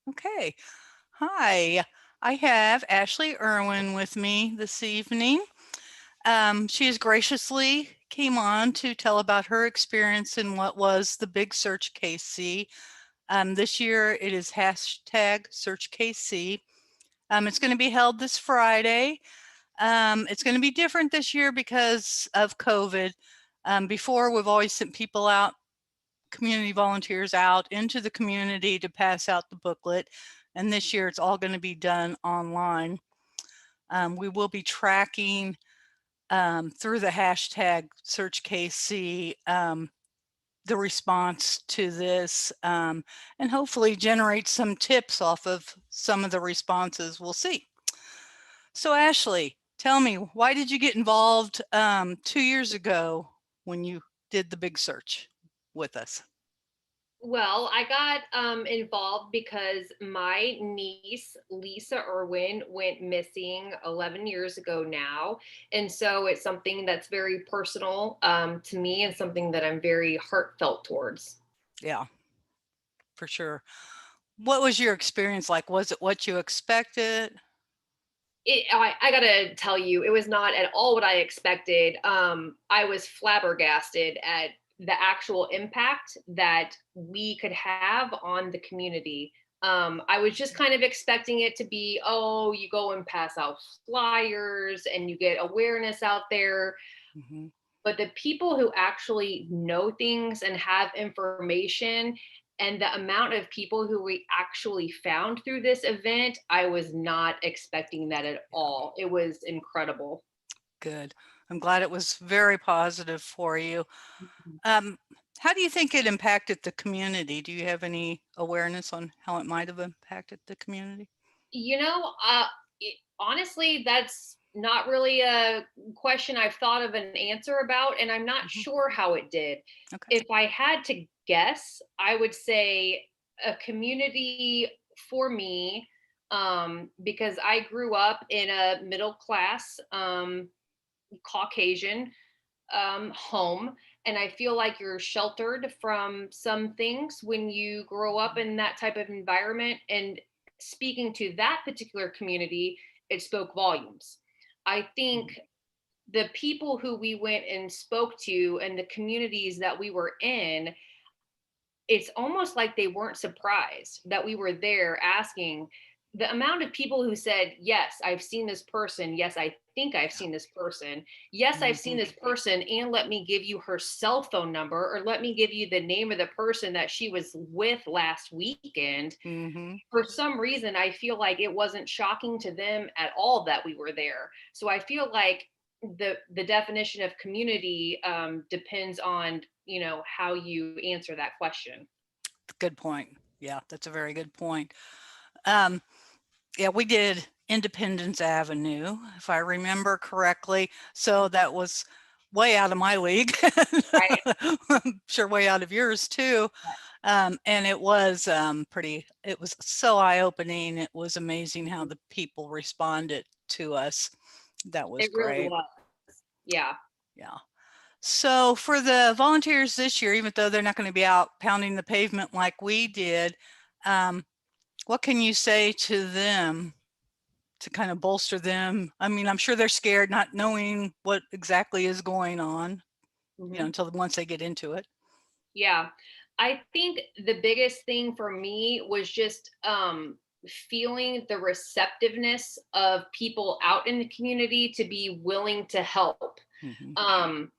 Okay. Hi. I have Ashley Irwin with me this evening. She has graciously came on to tell about her experience in what was the Big Search KC. This year it is hashtag Search KC. It's going to be held this Friday. It's going to be different this year because of COVID. Before, we've always sent people out, community volunteers out into the community to pass out the booklet. And this year it's all going to be done online. We will be tracking through the hashtag SearchKC the response to this and hopefully generate some tips off of some of the responses we'll see. So Ashley, tell me, why did you get involved 2 years ago when you did the big search with us? Well, I got involved because my niece, Lisa Irwin, went missing 11 years ago now. And so it's something that's very personal to me and something that I'm very heartfelt towards. Yeah, for sure. What was your experience like? Was it what you expected? I gotta tell you, it was not at all what I expected. I was flabbergasted at the actual impact that we could have on the community. I was just kind of expecting it to be, oh, you go and pass out flyers and you get awareness out there. Mhm. But the people who actually know things and have information and the amount of people who we actually found through this event, I was not expecting that at all. It was incredible. Good. I'm glad it was very positive for you. Mhm. Um, how do you think it impacted the community? Do you have any awareness on how it might have impacted the community? You know, honestly, that's not really a question I've thought of an answer about, and I'm not Mhm. sure how it did. Okay. If I had to guess, I would say a community for me, because I grew up in a middle class Caucasian home. And I feel like you're sheltered from some things when you grow up in that type of environment. And speaking to that particular community, it spoke volumes. I Mhm. think the people who we went and spoke to and the communities that we were in, it's almost like they weren't surprised that we were there asking. The amount of people who said, yes, I've seen this person, yes, I think I've seen this person, yes, I've seen Mhm. this person, and let me give you her cell phone number, or let me give you the name of the person that she was with last weekend. Mhm. For some reason, I feel like it wasn't shocking to them at all that we were there. So I feel like the definition of community depends on how you answer that question. Good point. Yeah, that's a very good point. Um, yeah, we did Independence Avenue, if I remember correctly. So that was way out of my league. Right. I'm sure way out of yours too. And it was it was so eye-opening. It was amazing how the people responded to us. That was It really great. was. Yeah. Yeah. So for the volunteers this year, even though they're not going to be out pounding the pavement like we did, um, what can you say to them to kind of bolster them? I mean, I'm sure they're scared not knowing what exactly is going on, Hmm. until once they get into it. Yeah. I think the biggest thing for me was just feeling the receptiveness of people out in the community to be willing to help. Mhm. Um,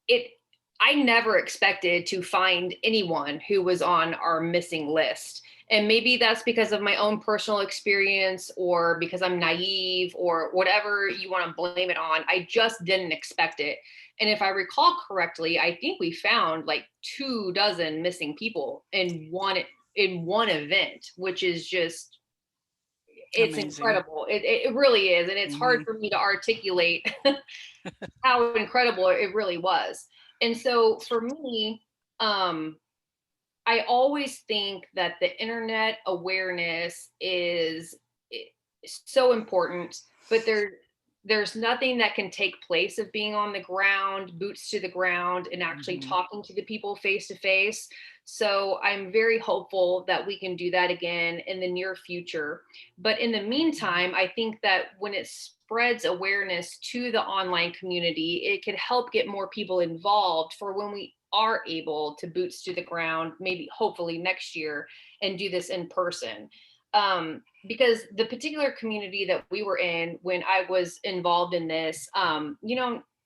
it I never expected to find anyone who was on our missing list. And maybe that's because of my own personal experience or because I'm naive or whatever you want to blame it on. I just didn't expect it. And if I recall correctly, I think we found like 2 dozen missing people in one event, which is just it's Amazing. incredible. It really is. And it's hard Mhm. for me to articulate how incredible it really was. And so for me, um, I always think that the internet awareness is so important, but there's nothing that can take place of being on the ground, boots to the ground, and actually Hmm. talking to the people face to face. So I'm very hopeful that we can do that again in the near future. But in the meantime, I think that when it spreads awareness to the online community, it could help get more people involved for when we are able to boots to the ground, maybe hopefully next year, and do this in person. Because the particular community that we were in when I was involved in this,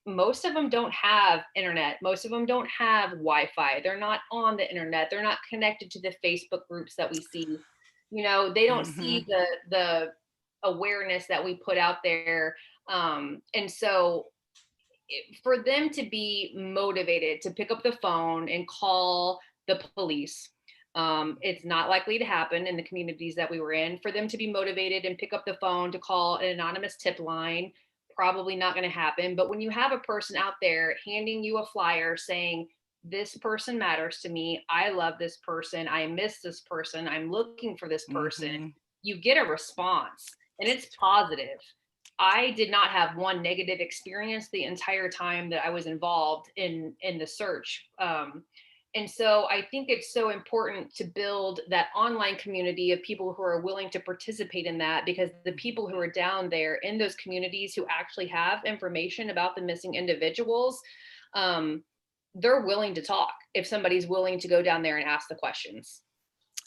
most of them don't have internet. Most of them don't have Wi-Fi. They're not on the internet. They're not connected to the Facebook groups that we see. They don't Hmm. see the awareness that we put out there. And so for them to be motivated to pick up the phone and call the police, it's not likely to happen in the communities that we were in. For them to be motivated and pick up the phone to call an anonymous tip line, probably not going to happen. But when you have a person out there handing you a flyer saying, this person matters to me, I love this person, I miss this person, I'm looking for this person, Hmm. you get a response and it's positive. I did not have one negative experience the entire time that I was involved in the search. And so I think it's so important to build that online community of people who are willing to participate in that, because the people who are down there in those communities who actually have information about the missing individuals, um, they're willing to talk if somebody's willing to go down there and ask the questions.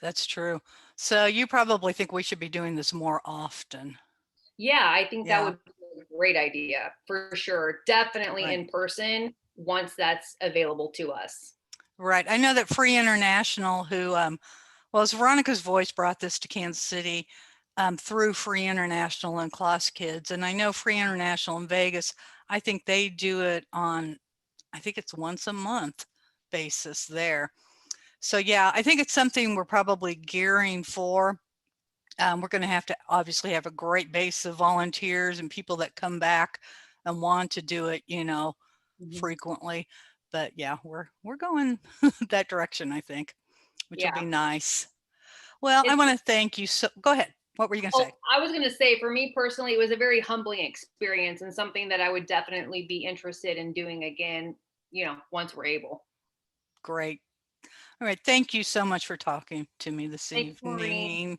That's true. So you probably think we should be doing this more often. Yeah, I think that Yeah, would be a great idea for sure. Definitely right. in person once that's available to us. Right. I know that Free International, who, well, as Veronica's Voice brought this to Kansas City through Free International and Class Kids. And I know Free International in Vegas, I think they do it on, I think it's once a month basis there. So yeah, I think it's something we're probably gearing for. We're going to obviously have a great base of volunteers and people that come back and want to do it, Mhm. frequently. But yeah, we're going that direction, I think, which will Yeah. be nice. Well, I It's want to thank you. So go ahead. What were you going to say? I was going to say, for me personally, it was a very humbling experience and something that I would definitely be interested in doing again, once we're able. Great. All right. Thank you so much for talking to me this Thanks, Maureen. evening.